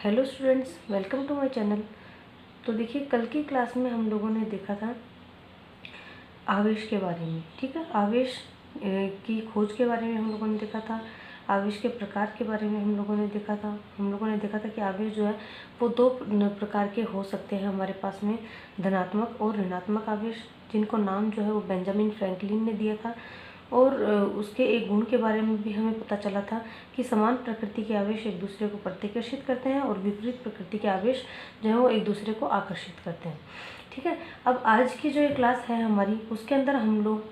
Hello students, welcome to my channel. तो देखिए, कल की क्लास में हम लोगों ने देखा था आवेश के बारे में। ठीक है, आवेश की खोज के बारे में हम लोगों ने देखा था। आवेश के प्रकार के बारे में हम लोगों ने देखा था। कि आवेश जो है वो दो प्रकार के हो सकते हैं हमारे पास में, धनात्मक और ऋणात्मक आवेश, जिनको नाम जो है वो बेंजामिन फ्रैंकलिन ने दिया था। और उसके एक गुण के बारे में भी हमें पता चला था कि समान प्रकृति के आवेश एक दूसरे को प्रतिकर्षित करते हैं और विपरीत प्रकृति के आवेश जो है वो एक दूसरे को आकर्षित करते हैं। ठीक है, अब आज की जो ये क्लास है हमारी, उसके अंदर हम लोग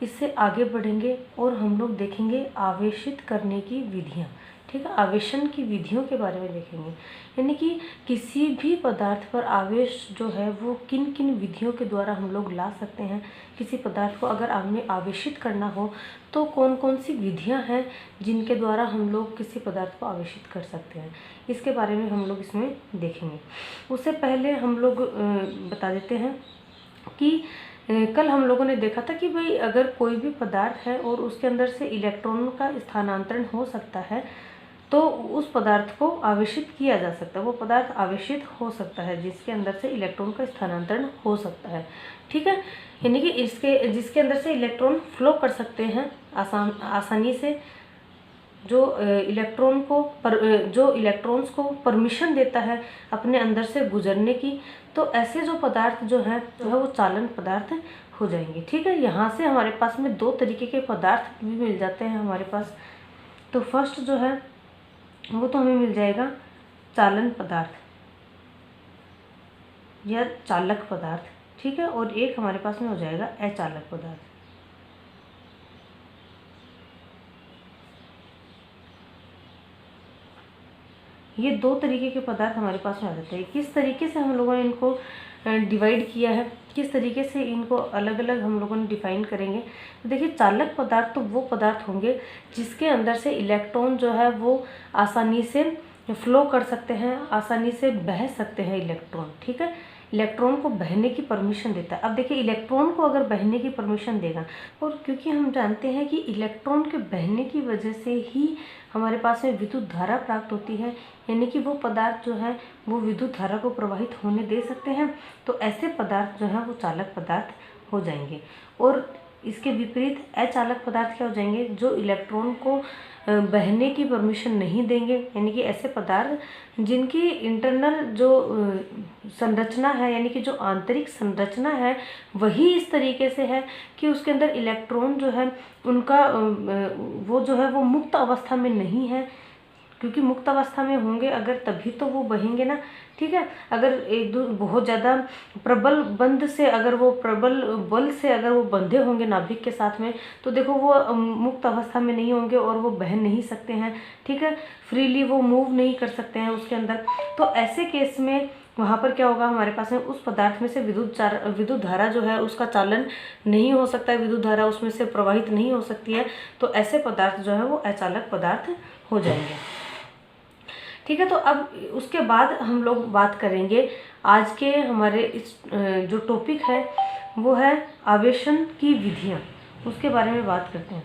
इससे आगे बढ़ेंगे और हम लोग देखेंगे आवेशित करने की विधियाँ। ठीक है, आवेशन की विधियों के बारे में देखेंगे, यानी कि किसी भी पदार्थ पर आवेश जो है वो किन किन विधियों के द्वारा हम लोग ला सकते हैं। किसी पदार्थ को अगर हमें आवेशित करना हो तो कौन कौन सी विधियां हैं जिनके द्वारा हम लोग किसी पदार्थ को आवेशित कर सकते हैं, इसके बारे में हम लोग इसमें देखेंगे। उससे पहले हम लोग बता देते हैं कि कल हम लोगों ने देखा था कि भाई अगर कोई भी पदार्थ है और उसके अंदर से इलेक्ट्रॉन का स्थानांतरण हो सकता है तो उस पदार्थ को आवेशित किया जा सकता है। वो पदार्थ आवेशित हो सकता है जिसके अंदर से इलेक्ट्रॉन का स्थानांतरण हो सकता है। ठीक है, यानी कि जिसके अंदर से इलेक्ट्रॉन फ्लो कर सकते हैं आसानी से, जो इलेक्ट्रॉन्स को परमिशन देता है अपने अंदर से गुजरने की। तो ऐसे जो पदार्थ जो है वो चालन पदार्थ हो जाएंगे। ठीक है, यहाँ से हमारे पास में दो तरीके के पदार्थ भी मिल जाते हैं हमारे पास। तो फर्स्ट जो है वो तो हमें मिल जाएगा चालन पदार्थ या चालक पदार्थ। ठीक है, और एक हमारे पास में हो जाएगा अचालक पदार्थ। ये दो तरीके के पदार्थ हमारे पास में आ जाते हैं। किस तरीके से हम लोगों ने इनको डिवाइड किया है, किस तरीके से इनको अलग अलग हम लोगों ने डिफाइन करेंगे। तो देखिए, चालक पदार्थ तो वो पदार्थ होंगे जिसके अंदर से इलेक्ट्रॉन जो है वो आसानी से फ्लो कर सकते हैं, आसानी से बह सकते हैं इलेक्ट्रॉन। ठीक है, इलेक्ट्रॉन को बहने की परमिशन देता है। अब देखिए, इलेक्ट्रॉन को अगर बहने की परमिशन देगा, और क्योंकि हम जानते हैं कि इलेक्ट्रॉन के बहने की वजह से ही हमारे पास में विद्युत धारा प्राप्त होती है, यानी कि वो पदार्थ जो है वो विद्युत धारा को प्रवाहित होने दे सकते हैं। तो ऐसे पदार्थ जो है वो चालक पदार्थ हो जाएंगे। और इसके विपरीत अचालक पदार्थ क्या हो जाएंगे, जो इलेक्ट्रॉन को बहने की परमिशन नहीं देंगे, यानी कि ऐसे पदार्थ जिनकी इंटरनल जो संरचना है, यानी कि जो आंतरिक संरचना है वही इस तरीके से है कि उसके अंदर इलेक्ट्रॉन जो है उनका वो जो है वो मुक्त अवस्था में नहीं है। क्योंकि मुक्त अवस्था में होंगे अगर तभी तो वो बहेंगे ना। ठीक है, अगर बहुत ज़्यादा प्रबल बंध से, अगर वो प्रबल बल से अगर वो बंधे होंगे नाभिक के साथ में, तो देखो वो मुक्त अवस्था में नहीं होंगे और वो बह नहीं सकते हैं। ठीक है, फ्रीली वो मूव नहीं कर सकते हैं उसके अंदर। तो ऐसे केस में वहाँ पर क्या होगा, हमारे पास में उस पदार्थ में से विद्युत धारा जो है उसका चालन नहीं हो सकता है, विद्युत धारा उसमें से प्रवाहित नहीं हो सकती है। तो ऐसे पदार्थ जो है वो अचालक पदार्थ हो जाएंगे। ठीक है, तो अब उसके बाद हम लोग बात करेंगे आज के हमारे इस जो टॉपिक है वो है आवेशन की विधियाँ, उसके बारे में बात करते हैं।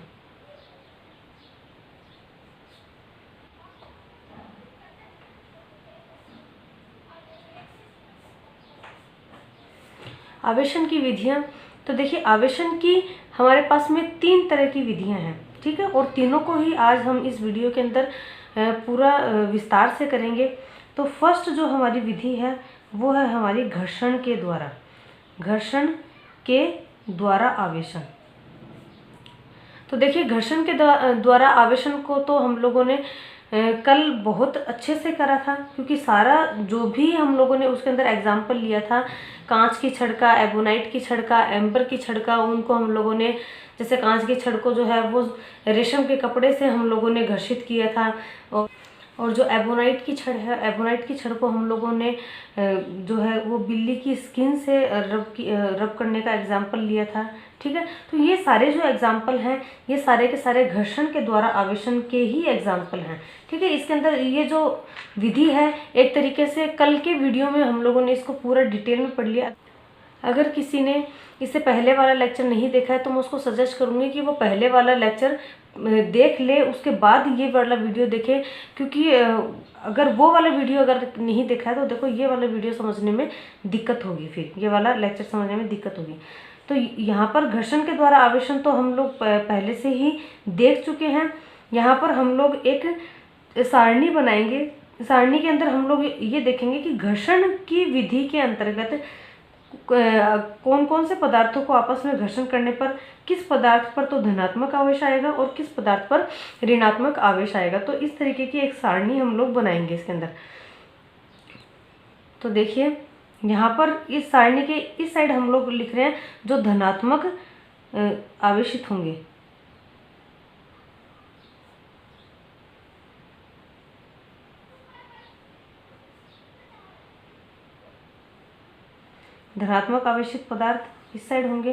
आवेशन की विधियाँ, तो देखिए, आवेशन की हमारे पास में 3 तरह की विधियाँ हैं। ठीक है, और तीनों को ही आज हम इस वीडियो के अंदर पूरा विस्तार से करेंगे। तो फर्स्ट जो हमारी विधि है वो है हमारी घर्षण के द्वारा आवेशन। तो देखिए, घर्षण के द्वारा आवेशन को तो हम लोगों ने कल बहुत अच्छे से करा था, क्योंकि सारा जो भी हम लोगों ने उसके अंदर एग्जाम्पल लिया था, कांच की छड़का, एबोनाइट की छड़का, एम्बर की छड़का, उनको हम लोगों ने, जैसे कांच की छड़ को जो है वो रेशम के कपड़े से हम लोगों ने घर्षित किया था। और जो एबोनाइट की छड़ है, एबोनाइट की छड़ को हम लोगों ने जो है वो बिल्ली की स्किन से रब करने का एग्जाम्पल लिया था। ठीक है, तो ये सारे जो एग्जाम्पल हैं ये सारे के सारे घर्षण के द्वारा आवेशन के ही एग्जाम्पल हैं। ठीक है, इसके अंदर ये जो विधि है एक तरीके से कल के वीडियो में हम लोगों ने इसको पूरा डिटेल में पढ़ लिया। अगर किसी ने इससे पहले वाला लेक्चर नहीं देखा है तो मैं उसको सजेस्ट करूँगी कि वो पहले वाला लेक्चर देख ले, उसके बाद ये वाला वीडियो देखे, क्योंकि अगर वो वाला वीडियो अगर नहीं देखा है तो देखो ये वाला वीडियो समझने में दिक्कत होगी, फिर ये वाला लेक्चर समझने में दिक्कत होगी। तो यहाँ पर घर्षण के द्वारा आवेशन तो हम लोग पहले से ही देख चुके हैं। यहाँ पर हम लोग एक सारणी बनाएंगे, सारणी के अंदर हम लोग ये देखेंगे कि घर्षण की विधि के अंतर्गत कौन कौन से पदार्थों को आपस में घर्षण करने पर किस पदार्थ पर तो धनात्मक आवेश आएगा और किस पदार्थ पर ऋणात्मक आवेश आएगा। तो इस तरीके की एक सारणी हम लोग बनाएंगे इसके अंदर। तो देखिए यहाँ पर इस सारणी के इस साइड हम लोग लिख रहे हैं जो धनात्मक आवेशित होंगे, धनात्मक आवेशित पदार्थ इस साइड होंगे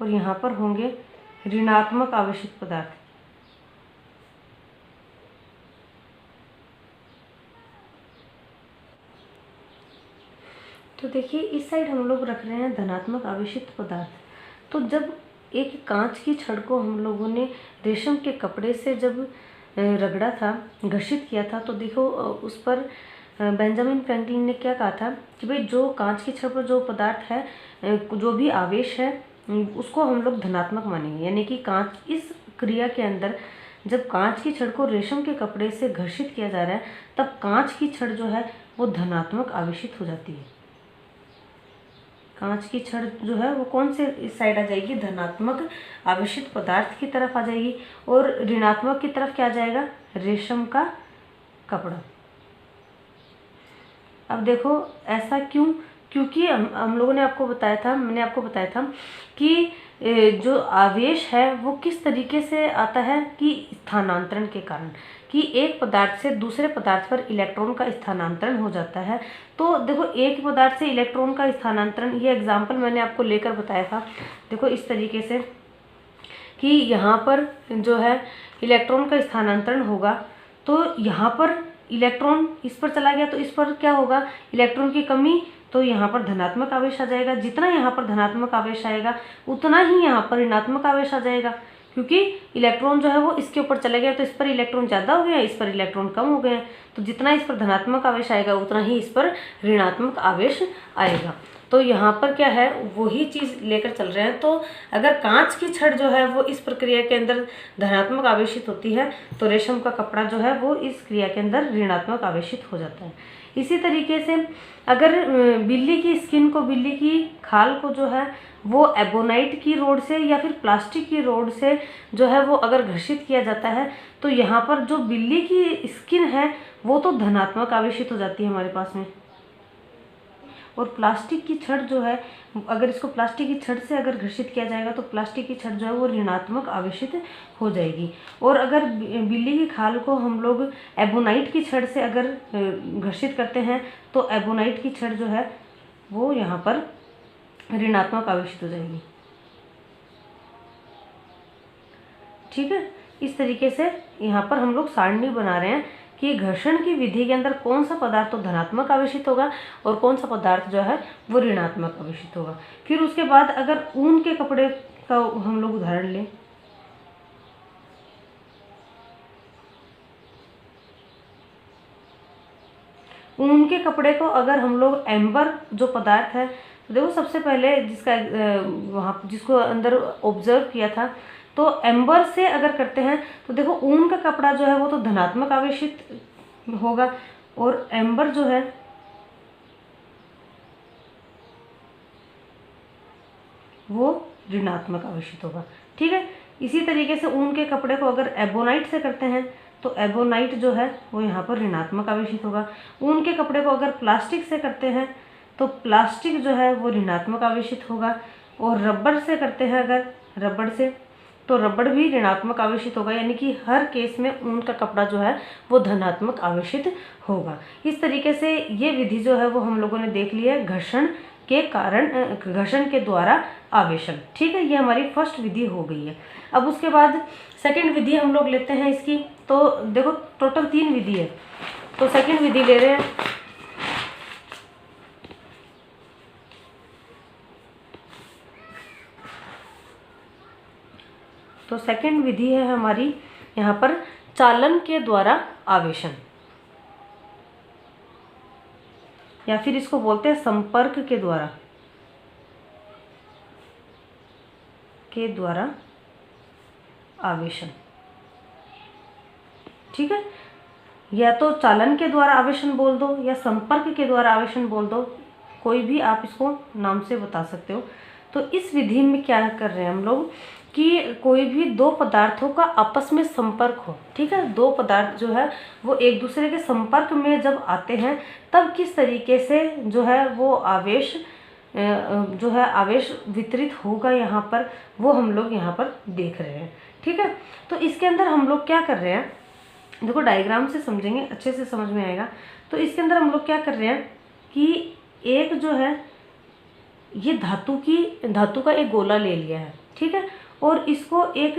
और यहाँ पर होंगे ऋणात्मक आवेशित पदार्थ। तो देखिए इस साइड हम लोग रख रहे हैं धनात्मक आवेशित पदार्थ। तो जब एक कांच की छड़ को हम लोगों ने रेशम के कपड़े से जब रगड़ा था, घर्षित किया था, तो देखो उस पर बेंजामिन फ्रैंकलिन ने क्या कहा था कि भाई जो कांच की छड़ पर जो पदार्थ है, जो भी आवेश है, उसको हम लोग धनात्मक मानेंगे। यानी कि कांच इस क्रिया के अंदर जब कांच की छड़ को रेशम के कपड़े से घर्षित किया जा रहा है, तब कांच की छड़ जो है वो धनात्मक आवेशित हो जाती है। कांच की छड़ जो है वो कौन से इस साइड आ जाएगी, धनात्मक आवेशित पदार्थ की तरफ आ जाएगी, और ऋणात्मक की तरफ क्या आ जाएगा, रेशम का कपड़ा। अब देखो ऐसा क्यों, क्योंकि हम लोगों ने आपको बताया था, मैंने आपको बताया था कि जो आवेश है वो किस तरीके से आता है, कि स्थानांतरण के कारण, कि एक पदार्थ से दूसरे पदार्थ पर इलेक्ट्रॉन का स्थानांतरण हो जाता है। तो देखो एक पदार्थ से इलेक्ट्रॉन का स्थानांतरण, ये एग्जाम्पल मैंने आपको लेकर बताया था। देखो इस तरीके से कि यहाँ पर जो है इलेक्ट्रॉन का स्थानांतरण होगा, तो यहाँ पर इलेक्ट्रॉन इस पर चला गया, तो इस पर क्या होगा, इलेक्ट्रॉन की कमी, तो यहाँ पर धनात्मक आवेश आ जाएगा। जितना यहाँ पर धनात्मक आवेश आएगा उतना ही यहाँ पर ऋणात्मक आवेश आ जाएगा, क्योंकि इलेक्ट्रॉन जो है वो इसके ऊपर चले गया, तो इस पर इलेक्ट्रॉन ज़्यादा हो गया, इस पर इलेक्ट्रॉन कम हो गए। तो जितना इस पर धनात्मक आवेश आएगा उतना ही इस पर ऋणात्मक आवेश आएगा। तो यहाँ पर क्या है, वही चीज़ लेकर चल रहे हैं। तो अगर कांच की छड़ जो है वो इस प्रक्रिया के अंदर धनात्मक आवेशित होती है, तो रेशम का कपड़ा जो है वो इस क्रिया के अंदर ऋणात्मक आवेशित हो जाता है। इसी तरीके से अगर बिल्ली की स्किन को, बिल्ली की खाल को जो है वो एबोनाइट की रोड से या फिर प्लास्टिक की रोड से जो है वो अगर घर्षित किया जाता है, तो यहाँ पर जो बिल्ली की स्किन है वो तो धनात्मक आवेशित हो जाती है हमारे पास में, और प्लास्टिक की छड़ जो है, अगर इसको प्लास्टिक की छड़ से अगर घर्षित किया जाएगा तो प्लास्टिक की छड़ जो है वो ऋणात्मक आवेशित हो जाएगी। और अगर बिल्ली की खाल को हम लोग एबोनाइट की छड़ से अगर घर्षित करते हैं, तो एबोनाइट की छड़ जो है वो यहाँ पर ऋणात्मक आवेशित हो जाएगी। ठीक है, इस तरीके से यहाँ पर हम लोग सारणी बना रहे हैं कि घर्षण की विधि के अंदर कौन सा पदार्थ तो धनात्मक आवेशित होगा और कौन सा पदार्थ जो है वो ऋणात्मक आवेशित होगा। फिर उसके बाद अगर ऊन के कपड़े का हम लोग उदाहरण लें, ऊन के कपड़े को अगर हम लोग एम्बर जो पदार्थ है, तो देखो सबसे पहले जिसका वहाँ जिसको अंदर ऑब्जर्व किया था, तो एम्बर से अगर करते हैं तो देखो ऊन का कपड़ा जो है वो तो धनात्मक आवेशित होगा, और एम्बर जो है वो ऋणात्मक आवेशित होगा। ठीक है, इसी तरीके से ऊन के कपड़े को अगर एबोनाइट से करते हैं तो एबोनाइट जो है वो यहाँ पर ऋणात्मक आवेशित होगा। ऊन के कपड़े को अगर प्लास्टिक से करते हैं तो प्लास्टिक जो है वो ऋणात्मक आवेशित होगा, और रबड़ से करते हैं अगर रबड़ से, तो रबड़ भी ऋणात्मक आवेशित होगा। यानी कि हर केस में ऊन का कपड़ा जो है वो धनात्मक आवेशित होगा। इस तरीके से ये विधि जो है वो हम लोगों ने देख ली है, घर्षण के कारण, घर्षण के द्वारा आवेशन। ठीक है, ये हमारी फर्स्ट विधि हो गई है। अब उसके बाद सेकंड विधि हम लोग लेते हैं इसकी। तो देखो टोटल 3 विधि है, तो सेकंड विधि ले रहे हैं। तो सेकंड विधि है हमारी यहाँ पर चालन के द्वारा आवेशन, या फिर इसको बोलते हैं संपर्क के द्वारा आवेशन। ठीक है, या तो चालन के द्वारा आवेशन बोल दो या संपर्क के द्वारा आवेशन बोल दो, कोई भी आप इसको नाम से बता सकते हो। तो इस विधि में क्या कर रहे हैं हम लोग कि कोई भी दो पदार्थों का आपस में संपर्क हो, ठीक है, दो पदार्थ जो है वो एक दूसरे के संपर्क में जब आते हैं तब किस तरीके से जो है वो आवेश वितरित होगा यहाँ पर, वो हम लोग यहाँ पर देख रहे हैं। ठीक है, तो इसके अंदर हम लोग क्या कर रहे हैं, देखो डायग्राम से समझेंगे अच्छे से समझ में आएगा। तो इसके अंदर हम लोग क्या कर रहे हैं कि एक जो है ये धातु का एक गोला ले लिया है, ठीक है, और इसको एक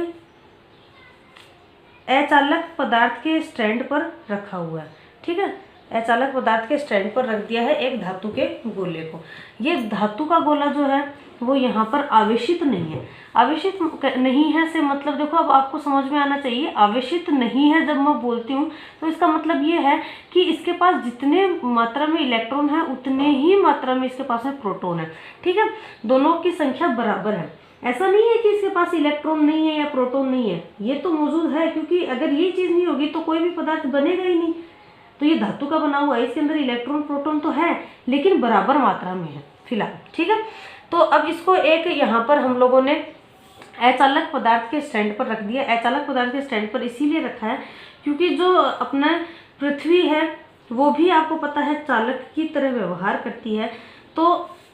अचालक पदार्थ के स्टैंड पर रखा हुआ है। ठीक है, अचालक पदार्थ के स्टैंड पर रख दिया है एक धातु के गोले को। ये धातु का गोला जो है वो यहाँ पर आवेशित नहीं है। आवेशित नहीं है से मतलब देखो अब आपको समझ में आना चाहिए, आवेशित नहीं है जब मैं बोलती हूँ तो इसका मतलब ये है कि इसके पास जितने मात्रा में इलेक्ट्रॉन है उतने ही मात्रा में इसके पास में प्रोटॉन है। ठीक है, दोनों की संख्या बराबर है। ऐसा नहीं है कि इसके पास इलेक्ट्रॉन नहीं है या प्रोटॉन नहीं है, ये तो मौजूद है, क्योंकि अगर ये चीज़ नहीं होगी तो कोई भी पदार्थ बनेगा ही नहीं। तो ये धातु का बना हुआ है, इसके अंदर इलेक्ट्रॉन प्रोटॉन तो है लेकिन बराबर मात्रा में है फिलहाल। ठीक है, तो अब इसको एक यहाँ पर हम लोगों ने अचालक पदार्थ के स्टैंड पर रख दिया। अचालक पदार्थ के स्टैंड पर इसीलिए रखा है क्योंकि जो अपना पृथ्वी है वो भी आपको पता है चालक की तरह व्यवहार करती है। तो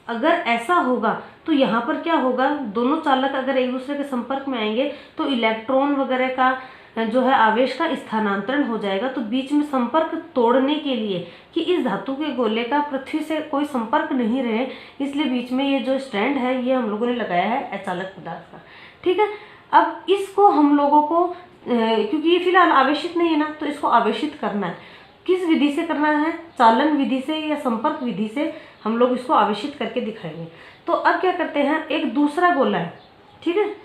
अगर ऐसा होगा तो यहाँ पर क्या होगा, दोनों चालक अगर एक दूसरे के संपर्क में आएंगे तो इलेक्ट्रॉन वगैरह का जो है आवेश का स्थानांतरण हो जाएगा। तो बीच में संपर्क तोड़ने के लिए कि इस धातु के गोले का पृथ्वी से कोई संपर्क नहीं रहे, इसलिए बीच में ये जो स्टैंड है ये हम लोगों ने लगाया है अचालक पदार्थ का। ठीक है, अब इसको हम लोगों को क्योंकि ये फिलहाल आवेशित नहीं है ना, तो इसको आवेशित करना है। किस विधि से करना है, चालन विधि से या संपर्क विधि से हम लोग इसको आवेशित करके दिखाएंगे। तो अब क्या करते हैं, एक दूसरा गोला है, ठीक है,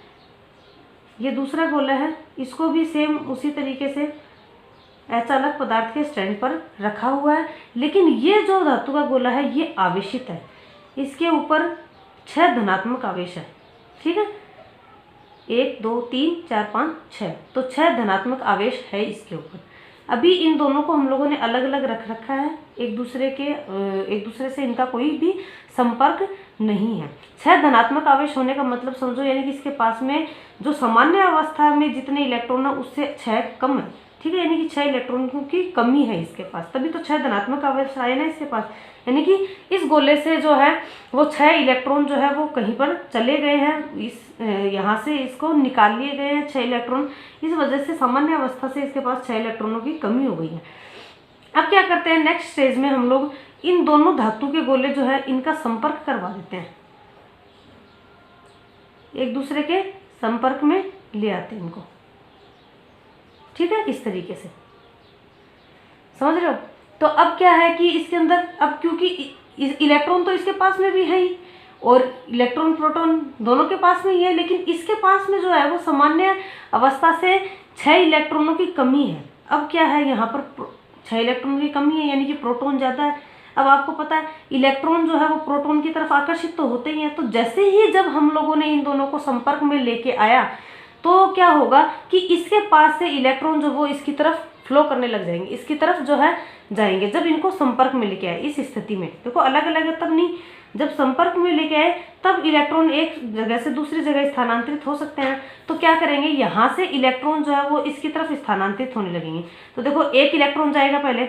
ये दूसरा गोला है, इसको भी सेम उसी तरीके से अचालक पदार्थ के स्टैंड पर रखा हुआ है। लेकिन ये जो धातु का गोला है ये आवेशित है, इसके ऊपर 6 धनात्मक आवेश है। ठीक है, 1 2 3 4 5 6, तो 6 धनात्मक आवेश है इसके ऊपर। अभी इन दोनों को हम लोगों ने अलग अलग रख रखा है, एक दूसरे से इनका कोई भी संपर्क नहीं है। 6 धनात्मक आवेश होने का मतलब समझो, यानी कि इसके पास में जो सामान्य अवस्था में जितने इलेक्ट्रॉन है उससे 6 कम है। ठीक है, यानी कि 6 इलेक्ट्रॉनों की कमी है इसके पास, तभी तो 6 धनात्मक आवेश आए ना इसके पास। यानी कि इस गोले से जो है वो 6 इलेक्ट्रॉन जो है वो कहीं पर चले गए हैं, इस यहाँ से इसको निकाल लिए गए हैं 6 इलेक्ट्रॉन। इस वजह से सामान्य अवस्था से इसके पास 6 इलेक्ट्रॉनों की कमी हो गई है। अब क्या करते हैं, नेक्स्ट स्टेज में हम लोग इन दोनों धातु के गोले जो है इनका संपर्क करवा देते हैं, एक दूसरे के संपर्क में ले आते हैं इनको। ठीक है, इस तरीके से समझ रहे हो। तो अब क्या है कि इसके अंदर अब क्योंकि इलेक्ट्रॉन तो इसके पास में भी है ही और इलेक्ट्रॉन प्रोटॉन दोनों के पास में ही है, लेकिन इसके पास में जो है वो सामान्य अवस्था से 6 इलेक्ट्रॉनों की कमी है। अब क्या है, यहाँ पर 6 इलेक्ट्रॉनों की कमी है, यानी कि प्रोटॉन ज़्यादा है। अब आपको पता है इलेक्ट्रॉन जो है वो प्रोटॉन की तरफ आकर्षित तो होते ही हैं। तो जैसे ही जब हम लोगों ने इन दोनों को संपर्क में लेके आया तो क्या होगा कि इसके पास से इलेक्ट्रॉन जो वो इसकी तरफ फ्लो करने लग जाएंगे, इसकी तरफ जो है जाएंगे जब इनको संपर्क में लेके आए। इस स्थिति में देखो अलग अलग है तब नहीं, जब संपर्क में लेके आए तब इलेक्ट्रॉन एक जगह से दूसरी जगह स्थानांतरित हो सकते हैं। तो क्या करेंगे, यहाँ से इलेक्ट्रॉन जो है वो इसकी तरफ स्थानांतरित होने लगेंगे। तो देखो एक इलेक्ट्रॉन जाएगा पहले,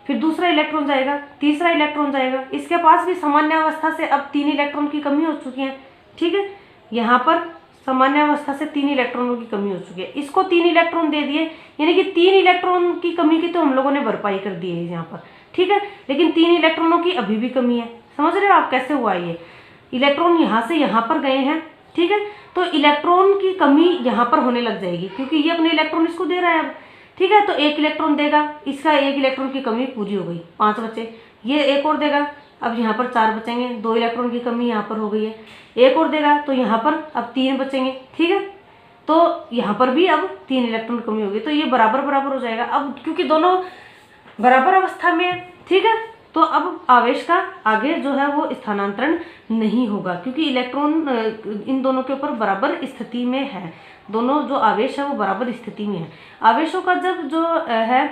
फिर दूसरा इलेक्ट्रॉन जाएगा, तीसरा इलेक्ट्रॉन जाएगा। इसके पास भी सामान्य अवस्था से अब 3 इलेक्ट्रॉन की कमी हो चुकी है। ठीक है, यहाँ पर सामान्य अवस्था से 3 इलेक्ट्रॉनों की कमी हो चुकी है, इसको 3 इलेक्ट्रॉन दे दिए, यानी कि 3 इलेक्ट्रॉन की कमी की तो हम लोगों ने भरपाई कर दी है यहाँ पर। ठीक है, लेकिन 3 इलेक्ट्रॉनों की अभी भी कमी है। समझ रहे हो आप कैसे हुआ ये, इलेक्ट्रॉन यहाँ से यहाँ पर गए हैं। ठीक है, तो इलेक्ट्रॉन की कमी यहाँ पर होने लग जाएगी क्योंकि ये अपने इलेक्ट्रॉन इसको दे रहा है अब। ठीक है, तो 1 इलेक्ट्रॉन देगा, इसका 1 इलेक्ट्रॉन की कमी पूरी हो गई, 5 बचे। ये एक और देगा, अब यहाँ पर 4 बचेंगे, 2 इलेक्ट्रॉन की कमी यहाँ पर हो गई है। एक और देगा तो यहाँ पर अब 3 बचेंगे। ठीक है, तो यहाँ पर भी अब 3 इलेक्ट्रॉन कमी होगी, तो ये बराबर बराबर हो जाएगा। अब क्योंकि दोनों बराबर अवस्था में है, ठीक है, तो अब आवेश का आगे जो है वो स्थानांतरण नहीं होगा, क्योंकि इलेक्ट्रॉन इन दोनों के ऊपर बराबर स्थिति में है। दोनों जो आवेश है वो बराबर स्थिति में है। आवेशों का जब जो है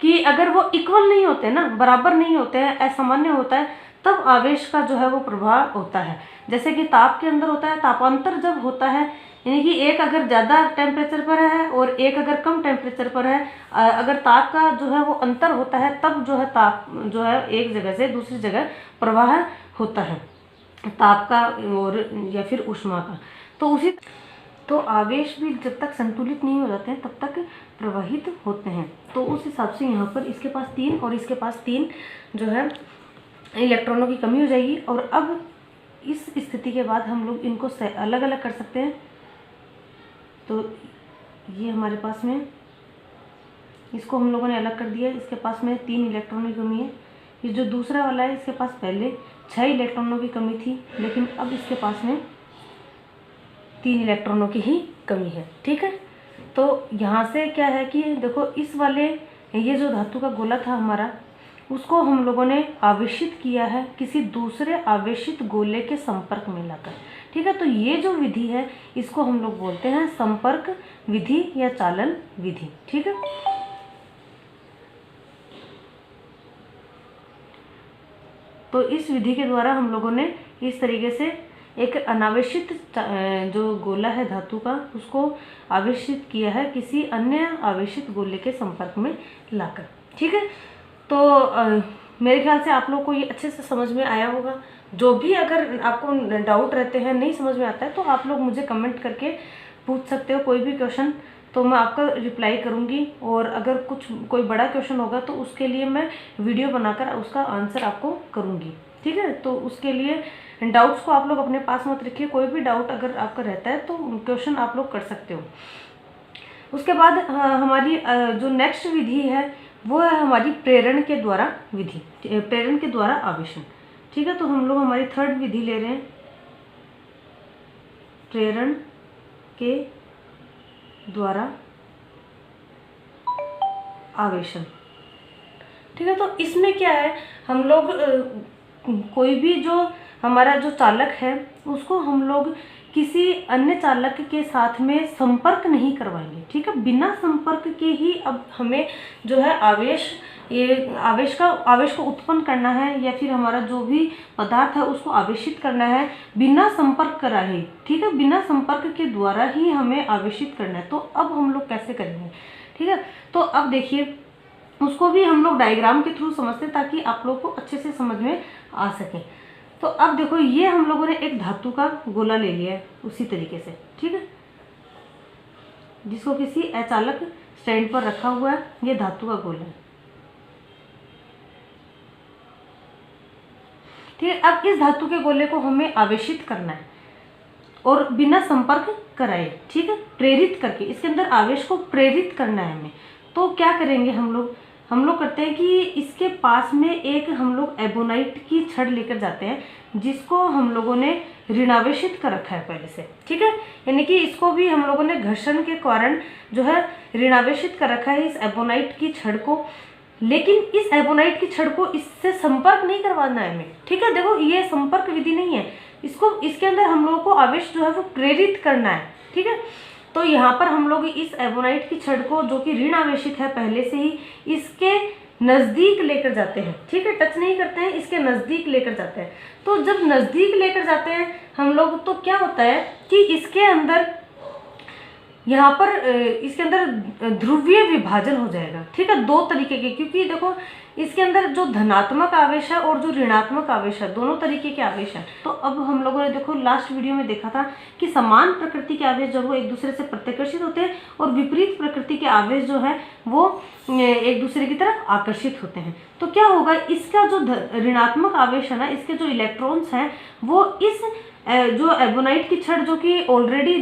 कि अगर वो इक्वल नहीं होते ना, बराबर नहीं होते हैं, असामान्य होता है, तब आवेश का जो है वो प्रभाव होता है। जैसे कि ताप के अंदर होता है, तापांतर जब होता है, यानी कि एक अगर ज़्यादा टेम्परेचर पर है और एक अगर कम टेम्परेचर पर है, अगर ताप का जो है वो अंतर होता है, तब जो है ताप जो है एक जगह से दूसरी जगह प्रवाह होता है, ताप का और या फिर ऊष्मा का। तो आवेश भी जब तक संतुलित नहीं हो जाते हैं तब तक प्रवाहित होते हैं। तो उस हिसाब से यहाँ पर इसके पास 3 और इसके पास 3 जो है इलेक्ट्रॉनों की कमी हो जाएगी। और अब इस स्थिति के बाद हम लोग इनको अलग अलग कर सकते हैं। तो ये हमारे पास में, इसको हम लोगों ने अलग कर दिया, इसके पास में 3 इलेक्ट्रॉनों की कमी है। ये जो दूसरा वाला है इसके पास पहले 6 इलेक्ट्रॉनों की कमी थी, लेकिन अब इसके पास में 3 इलेक्ट्रॉनों की ही कमी है, ठीक है। तो यहाँ से क्या है कि देखो इस वाले, ये जो धातु का गोला था हमारा, उसको हम लोगों ने आवेशित किया है किसी दूसरे आवेशित गोले के संपर्क में लाकर, ठीक है। तो ये जो विधि है इसको हम लोग बोलते हैं संपर्क विधि या चालन विधि, ठीक है। तो इस विधि के द्वारा हम लोगों ने इस तरीके से एक अनावेशित जो गोला है धातु का, उसको आवेशित किया है किसी अन्य आवेशित गोले के संपर्क में लाकर, ठीक है। तो मेरे ख्याल से आप लोग को ये अच्छे से समझ में आया होगा। जो भी अगर आपको डाउट रहते हैं, नहीं समझ में आता है, तो आप लोग मुझे कमेंट करके पूछ सकते हो कोई भी क्वेश्चन, तो मैं आपका रिप्लाई करूँगी। और अगर कोई बड़ा क्वेश्चन होगा तो उसके लिए मैं वीडियो बनाकर उसका आंसर आपको करूँगी, ठीक है। तो उसके लिए डाउट्स को आप लोग अपने पास मत रखिए, कोई भी डाउट अगर आपका रहता है तो क्वेश्चन आप लोग कर सकते हो। उसके बाद हमारी जो नेक्स्ट विधि है वो है हमारी प्रेरण के द्वारा विधि, प्रेरण के द्वारा आवेशन, ठीक है। तो हम लोग हमारी 3rd विधि ले रहे हैं, प्रेरण के द्वारा आवेशन, ठीक है। तो इसमें क्या है, हम लोग कोई भी जो हमारा जो चालक है उसको हम लोग किसी अन्य चालक के साथ में संपर्क नहीं करवाएंगे, ठीक है। बिना संपर्क के ही अब हमें जो है आवेश को उत्पन्न करना है, या फिर हमारा जो भी पदार्थ है उसको आवेशित करना है बिना संपर्क कराए, ठीक है। बिना संपर्क के द्वारा ही हमें आवेशित करना है। तो अब हम लोग कैसे करेंगे, ठीक है। तो अब देखिए, उसको भी हम लोग डायग्राम के थ्रू समझते हैं ताकि आप लोग को अच्छे से समझ में आ सके। तो अब देखो, ये हम लोगों ने एक धातु का गोला ले लिया है उसी तरीके से, ठीक है, जिसको किसी अचालक स्टैंड पर रखा हुआ है। ये धातु का गोला है, ठीक है। अब इस धातु के गोले को हमें आवेशित करना है और बिना संपर्क कराए, ठीक है, प्रेरित करके, इसके अंदर आवेश को प्रेरित करना है हमें। तो क्या करेंगे हम लोग करते हैं कि इसके पास में एक हम लोग एबोनाइट की छड़ लेकर जाते हैं, जिसको हम लोगों ने ऋणावेशित कर रखा है पहले से, ठीक है। यानी कि इसको भी हम लोगों ने घर्षण के कारण जो है ऋणावेशित कर रखा है इस एबोनाइट की छड़ को। लेकिन इस एबोनाइट की छड़ को इससे संपर्क नहीं करवाना है हमें, ठीक है। देखो, ये संपर्क विधि नहीं है, इसके अंदर हम लोगों को आवेश जो है वो प्रेरित करना है, ठीक है। तो यहाँ पर हम लोग इस एबोनाइट की छड़ को, जो कि ऋण आवेशित है पहले से ही, इसके नज़दीक लेकर जाते हैं, ठीक है। टच नहीं करते हैं, इसके नज़दीक लेकर जाते हैं। तो जब नज़दीक लेकर जाते हैं हम लोग, तो क्या होता है कि इसके अंदर यहाँ पर इसके अंदर ध्रुवीय विभाजन हो जाएगा, ठीक है, 2 तरीके के। क्योंकि देखो, इसके अंदर जो धनात्मक आवेश है और जो ऋणात्मक आवेश है, दोनों तरीके के आवेश हैं। तो अब हम लोगों ने देखो लास्ट वीडियो में देखा था कि समान प्रकृति के आवेश जो वो एक दूसरे से प्रत्याकर्षित होते हैं, और विपरीत प्रकृति के आवेश जो है वो एक दूसरे की तरफ आकर्षित होते हैं। तो क्या होगा, इसका जो ऋणात्मक आवेश है ना, इसके जो इलेक्ट्रॉन्स हैं वो इस जो एबोनाइट की छड़ जो कि ऑलरेडी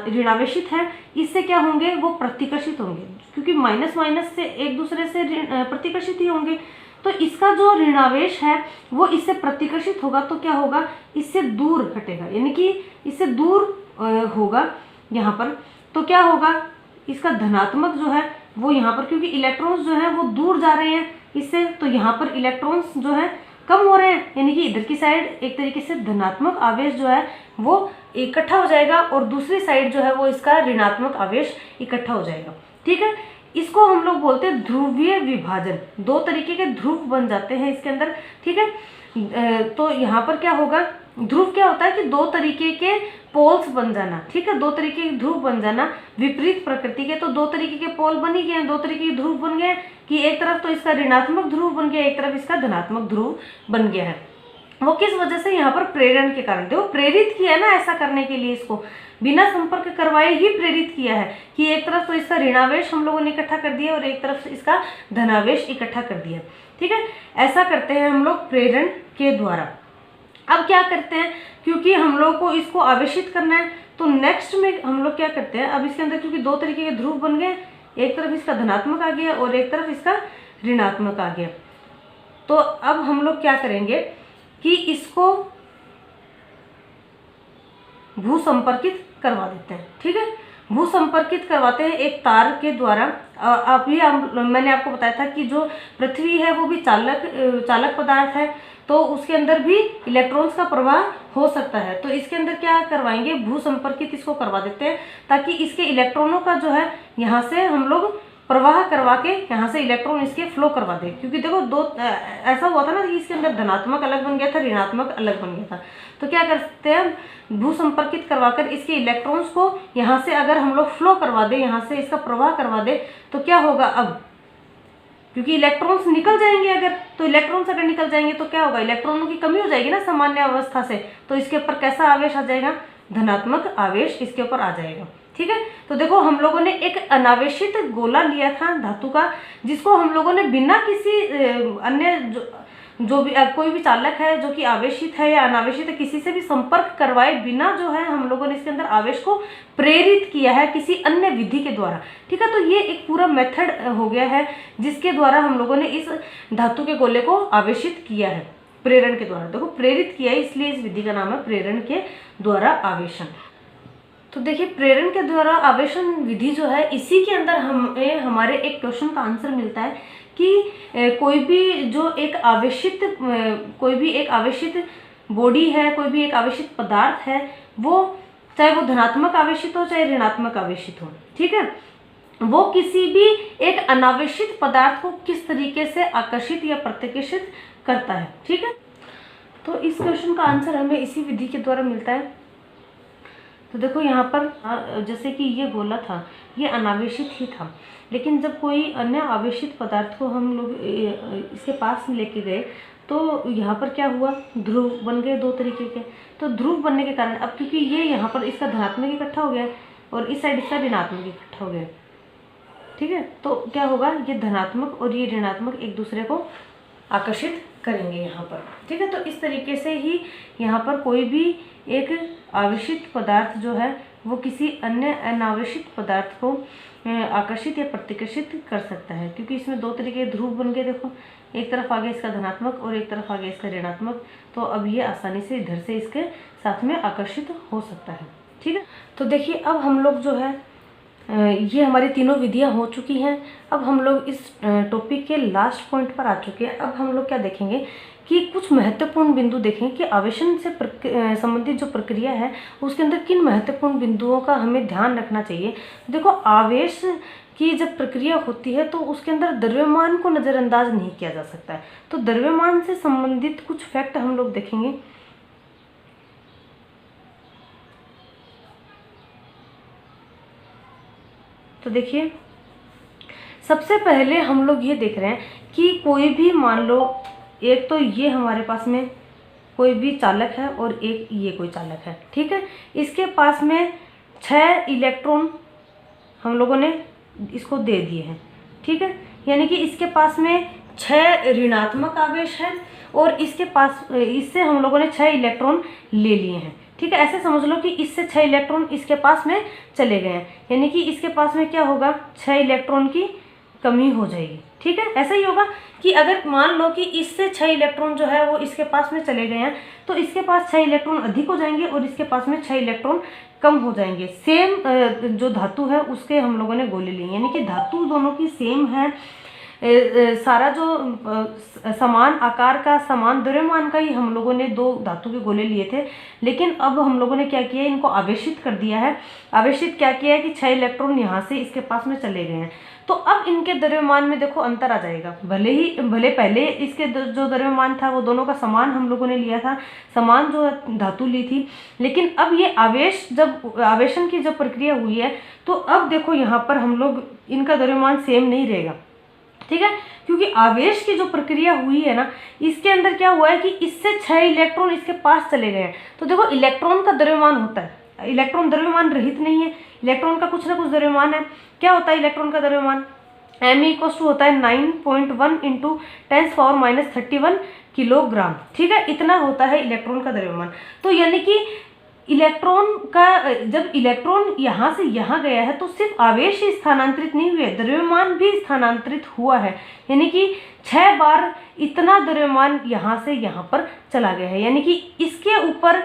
ऋणावेशित है, इससे क्या होंगे, वो प्रतिकर्षित होंगे, क्योंकि माइनस माइनस से एक दूसरे से प्रतिकर्षित ही होंगे। तो इसका जो ऋणावेश है वो इससे प्रतिकर्षित होगा, तो क्या होगा, इससे दूर हटेगा, यानी कि इससे दूर होगा यहाँ पर। तो क्या होगा, इसका धनात्मक जो है वो यहाँ पर, क्योंकि इलेक्ट्रॉन्स जो है वो दूर जा रहे हैं इससे, तो यहाँ पर इलेक्ट्रॉन्स जो है कम हो रहे हैं, यानी कि इधर की साइड एक तरीके से धनात्मक आवेश जो है वो इकट्ठा हो जाएगा और दूसरी साइड जो है वो इसका ऋणात्मक आवेश इकट्ठा हो जाएगा। ठीक है, इसको हम लोग बोलते हैं ध्रुवीय विभाजन। दो तरीके के ध्रुव बन जाते हैं इसके अंदर। ठीक है, तो यहाँ पर क्या होगा, ध्रुव क्या होता है कि दो तरीके के पोल्स बन जाना। ठीक है, दो तरीके के ध्रुव बन जाना विपरीत प्रकृति के, तो दो तरीके के पोल बन ही गए, दो तरीके के ध्रुव बन गए कि एक तरफ तो इसका ऋणात्मक ध्रुव बन गया, एक तरफ इसका धनात्मक ध्रुव बन गया है। वो किस वजह से, यहाँ पर प्रेरण के कारण। देखो प्रेरित किया है ना ऐसा करने के लिए, इसको बिना संपर्क करवाए ही प्रेरित किया है कि एक तरफ तो इसका ऋणावेश हम लोगों ने इकट्ठा कर दिया और एक तरफ इसका धनावेश इकट्ठा कर दिया। ठीक है, ऐसा करते हैं हम लोग प्रेरण के द्वारा। अब क्या करते हैं, क्योंकि हम लोग को इसको आवेशित करना है, तो नेक्स्ट में हम लोग क्या करते हैं, अब इसके अंदर क्योंकि दो तरीके के ध्रुव बन गए, एक तरफ इसका धनात्मक आ गया और एक तरफ इसका ऋणात्मक आ गया, तो अब हम लोग क्या करेंगे कि इसको भू संपर्कित करवा देते हैं। ठीक है, भू संपर्कित करवाते हैं एक तार के द्वारा। अभी मैंने आपको बताया था कि जो पृथ्वी है वो भी चालक पदार्थ है, तो उसके अंदर भी इलेक्ट्रॉन्स का प्रवाह हो सकता है। तो इसके अंदर क्या करवाएंगे, भू संपर्कित इसको करवा देते हैं, ताकि इसके इलेक्ट्रॉनों का जो है यहाँ से हम लोग प्रवाह करवा के यहाँ से इलेक्ट्रॉन इसके फ्लो करवा दे। क्योंकि देखो ऐसा हुआ था ना कि इसके अंदर धनात्मक अलग बन गया था, ऋणात्मक अलग बन गया था, तो क्या करते हैं, भू संपर्कित करवाकर इसके इलेक्ट्रॉन्स को यहाँ से अगर हम लोग फ्लो करवा दे, यहाँ से इसका प्रवाह करवा दे, तो क्या होगा, अब क्योंकि इलेक्ट्रॉन्स निकल जाएंगे अगर, तो इलेक्ट्रॉन्स अगर निकल जाएंगे तो क्या होगा, इलेक्ट्रॉनों की कमी हो जाएगी ना सामान्य अवस्था से, तो इसके ऊपर कैसा आवेश आ जाएगा, धनात्मक आवेश इसके ऊपर आ जाएगा। ठीक है, तो देखो हम लोगों ने एक अनावेशित गोला लिया था धातु का, जिसको हम लोगों ने बिना किसी अन्य जो भी कोई भी चालक है जो कि आवेशित है या अनावेशित है, किसी से भी संपर्क करवाए बिना जो है हम लोगों ने इसके अंदर आवेश को प्रेरित किया है किसी अन्य विधि के द्वारा। ठीक है, तो ये एक पूरा मेथड हो गया है जिसके द्वारा हम लोगों ने इस धातु के गोले को आवेशित किया है प्रेरण के द्वारा। देखो प्रेरित किया है, इसलिए इस विधि का नाम है प्रेरण के द्वारा आवेशन। तो देखिए प्रेरण के द्वारा आवेशन विधि जो है, इसी के अंदर हमें हमारे एक क्वेश्चन का आंसर मिलता है कि कोई भी एक आवेशित बॉडी है, कोई भी एक आवेशित पदार्थ है, वो चाहे वो धनात्मक आवेशित हो चाहे ऋणात्मक आवेशित हो, ठीक है, वो किसी भी एक अनावेशित पदार्थ को किस तरीके से आकर्षित या प्रत्याकर्षित करता है। ठीक है, तो इस क्वेश्चन का आंसर हमें इसी विधि के द्वारा मिलता है। तो देखो यहाँ पर जैसे कि ये गोला था, ये अनावेशित ही था, लेकिन जब कोई अन्य आवेशित पदार्थ को हम लोग इसके पास लेके गए तो यहाँ पर क्या हुआ, ध्रुव बन गए दो तरीके के। तो ध्रुव बनने के कारण अब क्योंकि ये यहाँ पर इसका धनात्मक इकट्ठा हो गया और इस साइड इसका ऋणात्मक इकट्ठा हो गया, ठीक है, तो क्या होगा, ये धनात्मक और ये ऋणात्मक एक दूसरे को आकर्षित करेंगे यहाँ पर। ठीक है, तो इस तरीके से ही यहाँ पर कोई भी एक आवेशित पदार्थ जो है वो किसी अन्य अनावेशित पदार्थ को आकर्षित या प्रतिकर्षित कर सकता है, क्योंकि इसमें दो तरीके के ध्रुव बन गए। देखो एक तरफ आ गया इसका धनात्मक और एक तरफ आ गया इसका ऋणात्मक, तो अब ये आसानी से इधर से इसके साथ में आकर्षित हो सकता है। ठीक है, तो देखिए अब हम लोग जो है ये हमारी तीनों विधियां हो चुकी हैं। अब हम लोग इस टॉपिक के लास्ट पॉइंट पर आ चुके हैं। अब हम लोग क्या देखेंगे कि कुछ महत्वपूर्ण बिंदु देखें कि आवेशन से संबंधित जो प्रक्रिया है उसके अंदर किन महत्वपूर्ण बिंदुओं का हमें ध्यान रखना चाहिए। देखो आवेश की जब प्रक्रिया होती है तो उसके अंदर द्रव्यमान को नज़रअंदाज नहीं किया जा सकता है। तो द्रव्यमान से संबंधित कुछ फैक्ट हम लोग देखेंगे। तो देखिए सबसे पहले हम लोग ये देख रहे हैं कि कोई भी मान लो एक तो ये हमारे पास में कोई भी चालक है और एक ये कोई चालक है, ठीक है, इसके पास में 6 इलेक्ट्रॉन हम लोगों ने इसको दे दिए हैं। ठीक है, यानी कि इसके पास में 6 ऋणात्मक आवेश है और इससे हम लोगों ने 6 इलेक्ट्रॉन ले लिए हैं। ठीक है, ऐसे समझ लो कि इससे 6 इलेक्ट्रॉन इसके पास में चले गए हैं, यानी कि इसके पास में क्या होगा, 6 इलेक्ट्रॉन की कमी हो जाएगी। ठीक है, ऐसा ही होगा कि अगर मान लो कि इससे 6 इलेक्ट्रॉन जो है वो इसके पास में चले गए हैं, तो इसके पास 6 इलेक्ट्रॉन अधिक हो जाएंगे और इसके पास में 6 इलेक्ट्रॉन कम हो जाएंगे। सेम जो धातु है उसके हम लोगों ने गोले लिए, यानी कि धातु दोनों की सेम है, सारा जो समान आकार का समान द्रव्यमान का ही हम लोगों ने 2 धातु के गोले लिए थे। लेकिन अब हम लोगों ने क्या किया, इनको आवेशित कर दिया है। आवेशित क्या किया है कि 6 इलेक्ट्रॉन यहाँ से इसके पास में चले गए हैं, तो अब इनके द्रव्यमान में देखो अंतर आ जाएगा। भले पहले इसके जो द्रव्यमान था वो दोनों का समान हम लोगों ने लिया था, समान जो धातु ली थी, लेकिन अब ये आवेशन की जब प्रक्रिया हुई है, तो अब देखो यहाँ पर हम लोग इनका द्रव्यमान सेम नहीं रहेगा, ठीक है, क्योंकि आवेश की जो प्रक्रिया हुई है ना, इसके अंदर क्या हुआ है कि इससे 6 इलेक्ट्रॉन इसके पास चले गए हैं। तो देखो इलेक्ट्रॉन का द्रव्यमान होता है, इलेक्ट्रॉन द्रव्यमान रहित नहीं है, इलेक्ट्रॉन का कुछ ना कुछ द्रव्यमान है। क्या होता है इलेक्ट्रॉन का द्रव्यमान? m होता है 9.1 × 10⁻31 किलोग्राम, ठीक है, इतना होता है इलेक्ट्रॉन का द्रव्यमान। तो यानी कि इलेक्ट्रॉन का जब इलेक्ट्रॉन यहाँ से यहाँ गया है तो सिर्फ आवेश ही स्थानांतरित नहीं हुए, द्रव्यमान भी स्थानांतरित हुआ है, यानी कि 6 बार इतना द्रव्यमान यहाँ से यहाँ पर चला गया है। यानी कि इसके ऊपर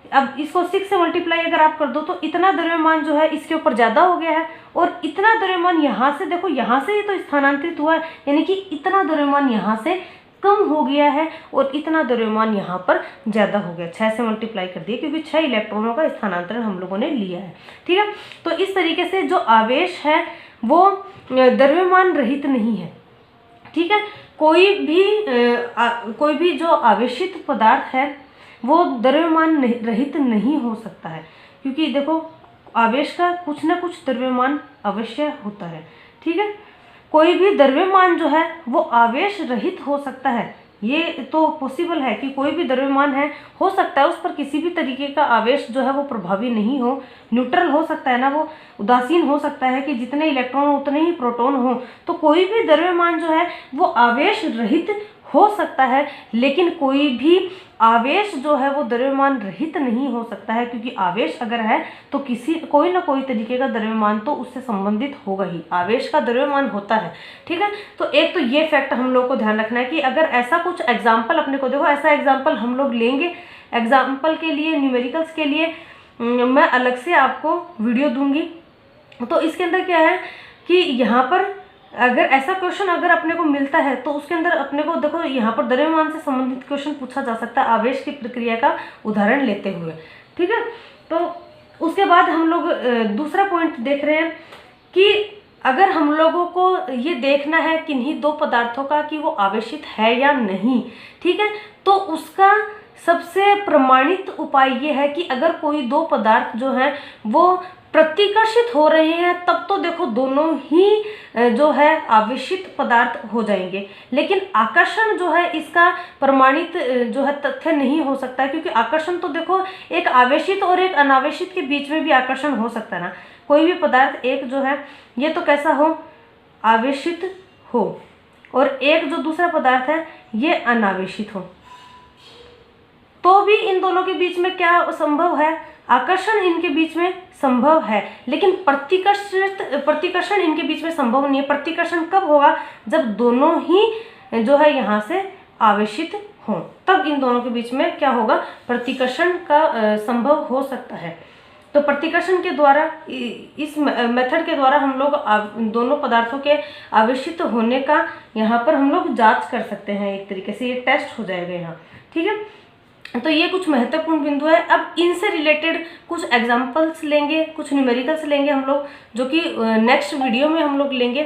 अब इसको 6 से मल्टीप्लाई अगर आप कर दो तो इतना द्रव्यमान जो है इसके ऊपर ज़्यादा हो गया है, और इतना द्रव्यमान यहाँ से देखो, यहाँ से ही तो स्थानांतरित हुआ है, यानी कि इतना द्रव्यमान यहाँ से कम हो गया है और इतना द्रव्यमान यहाँ पर ज़्यादा हो गया। 6 से मल्टीप्लाई कर दिया क्योंकि 6 इलेक्ट्रॉनों का स्थानांतरण हम लोगों ने लिया है, ठीक है। तो इस तरीके से जो आवेश है वो द्रव्यमान रहित नहीं है, ठीक है। कोई भी जो आवेशित पदार्थ है वो द्रव्यमान रहित नहीं हो सकता है, क्योंकि देखो आवेश का कुछ ना कुछ द्रव्यमान अवश्य होता है, ठीक है। कोई भी द्रव्यमान जो है वो आवेश रहित हो सकता है, ये तो पॉसिबल है कि कोई भी द्रव्यमान है हो सकता है उस पर किसी भी तरीके का आवेश जो है वो प्रभावी नहीं हो, न्यूट्रल हो सकता है ना, वो उदासीन हो सकता है कि जितने इलेक्ट्रॉन उतने ही प्रोटॉन हो। तो कोई भी द्रव्यमान जो है वो आवेश रहित हो सकता है, लेकिन कोई भी आवेश जो है वो द्रव्यमान रहित नहीं हो सकता है, क्योंकि आवेश अगर है तो कोई ना कोई तरीके का द्रव्यमान तो उससे संबंधित होगा ही, आवेश का द्रव्यमान होता है, ठीक है। तो एक तो ये फैक्ट हम लोग को ध्यान रखना है कि अगर ऐसा कुछ एग्जाम्पल अपने को, देखो ऐसा एग्जाम्पल हम लोग लेंगे, एग्जाम्पल के लिए न्यूमेरिकल्स के लिए मैं अलग से आपको वीडियो दूंगी। तो इसके अंदर क्या है कि यहाँ पर अगर ऐसा क्वेश्चन अगर अपने को मिलता है तो उसके अंदर अपने को देखो यहाँ पर द्रव्यमान से संबंधित क्वेश्चन पूछा जा सकता है आवेश की प्रक्रिया का उदाहरण लेते हुए, ठीक है। तो उसके बाद हम लोग दूसरा पॉइंट देख रहे हैं कि अगर हम लोगों को ये देखना है किन्हीं 2 पदार्थों का कि वो आवेशित है या नहीं, ठीक है, तो उसका सबसे प्रमाणित उपाय ये है कि अगर कोई 2 पदार्थ जो हैं वो प्रतिकर्षित हो रहे हैं तब तो देखो दोनों ही जो है आवेशित पदार्थ हो जाएंगे, लेकिन आकर्षण जो है इसका प्रमाणित जो है तथ्य नहीं हो सकता है, क्योंकि आकर्षण तो देखो एक आवेशित और एक अनावेशित के बीच में भी आकर्षण हो सकता है ना। कोई भी पदार्थ एक जो है ये तो कैसा हो, आवेशित हो, और एक जो दूसरा पदार्थ है ये अनावेशित हो, तो भी इन दोनों के बीच में क्या संभव है, आकर्षण इनके बीच में संभव है, लेकिन प्रतिकर्षण इनके बीच में संभव नहीं है। प्रतिकर्षण कब होगा, जब दोनों ही जो है यहाँ से आवेशित हों, तब इन दोनों के बीच में क्या होगा, प्रतिकर्षण का संभव हो सकता है। तो प्रतिकर्षण के द्वारा, इस मेथड के द्वारा हम लोग दोनों पदार्थों के आवेशित होने का यहाँ पर हम लोग जांच कर सकते हैं, एक तरीके से ये टेस्ट हो जाएगा यहाँ, ठीक है। तो ये कुछ महत्वपूर्ण बिंदु है। अब इनसे रिलेटेड कुछ एग्जांपल्स लेंगे, कुछ न्यूमेरिकल्स लेंगे हम लोग, जो कि नेक्स्ट वीडियो में हम लोग लेंगे।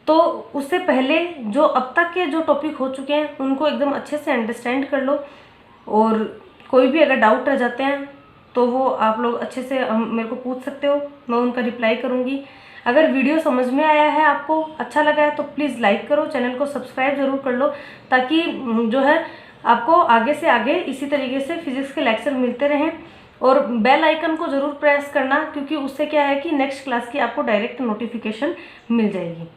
तो उससे पहले जो अब तक के जो टॉपिक हो चुके हैं उनको एकदम अच्छे से अंडरस्टैंड कर लो, और कोई भी अगर डाउट रह जाते हैं तो वो आप लोग अच्छे से मेरे को पूछ सकते हो, मैं उनका रिप्लाई करूँगी। अगर वीडियो समझ में आया है, आपको अच्छा लगा है, तो प्लीज़ लाइक करो, चैनल को सब्सक्राइब ज़रूर कर लो, ताकि जो है आपको आगे से आगे इसी तरीके से फिजिक्स के लेक्चर मिलते रहें। और बेल आइकन को ज़रूर प्रेस करना, क्योंकि उससे क्या है कि नेक्स्ट क्लास की आपको डायरेक्ट नोटिफिकेशन मिल जाएगी।